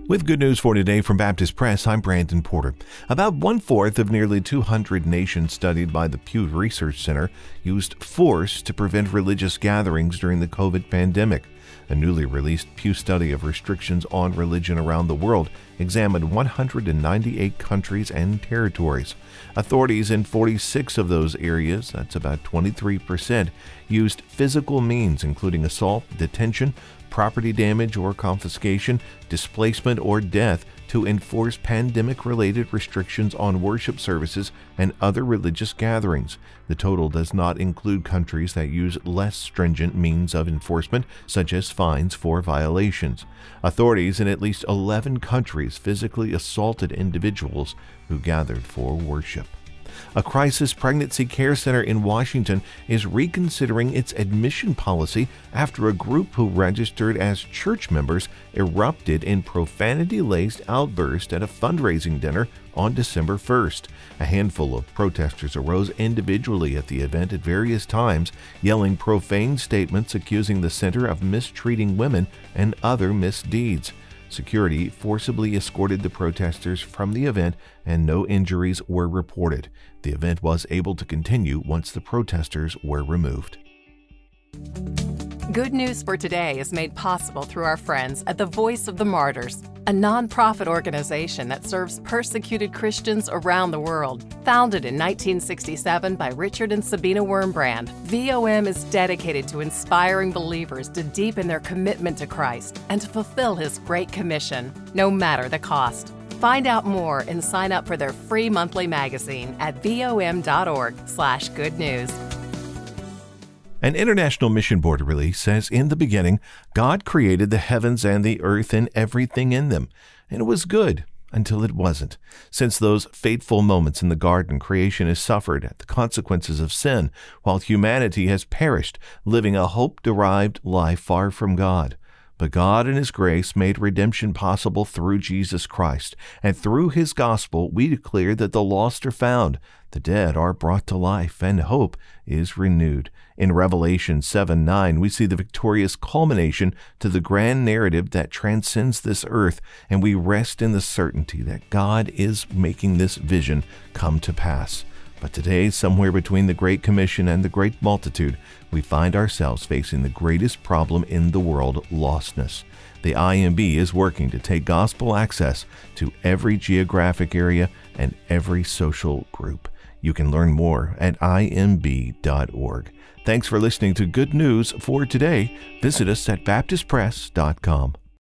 With good news for today from Baptist Press, I'm Brandon Porter. About one-fourth of nearly 200 nations studied by the Pew Research Center used force to prevent religious gatherings during the COVID pandemic. A newly released Pew study of restrictions on religion around the world examined 198 countries and territories. Authorities in 46 of those areas, that's about 23%, used physical means including assault, detention, property damage or confiscation, displacement or death to enforce pandemic-related restrictions on worship services and other religious gatherings. The total does not include countries that use less stringent means of enforcement, such as fines for violations. Authorities in at least 11 countries physically assaulted individuals who gathered for worship. A crisis pregnancy care center in Washington is reconsidering its admission policy after a group who registered as church members erupted in profanity-laced outbursts at a fundraising dinner on December 1st. A handful of protesters arose individually at the event at various times, yelling profane statements accusing the center of mistreating women and other misdeeds. Security forcibly escorted the protesters from the event and no injuries were reported. The event was able to continue once the protesters were removed. Good News for Today is made possible through our friends at the Voice of the Martyrs, a nonprofit organization that serves persecuted Christians around the world. Founded in 1967 by Richard and Sabina Wurmbrand, VOM is dedicated to inspiring believers to deepen their commitment to Christ and to fulfill His Great Commission, no matter the cost. Find out more and sign up for their free monthly magazine at vom.org/goodnews. An International Mission Board release says, "In the beginning, God created the heavens and the earth and everything in them, and it was good until it wasn't. Since those fateful moments in the garden, creation has suffered the consequences of sin, while humanity has perished, living a hope-derived life far from God. But God in His grace made redemption possible through Jesus Christ, and through His gospel we declare that the lost are found, the dead are brought to life, and hope is renewed." In Revelation 7:9, we see the victorious culmination to the grand narrative that transcends this earth, and we rest in the certainty that God is making this vision come to pass. But today, somewhere between the Great Commission and the Great Multitude, we find ourselves facing the greatest problem in the world, lostness. The IMB is working to take gospel access to every geographic area and every social group. You can learn more at imb.org. Thanks for listening to Good News for Today. Visit us at baptistpress.com.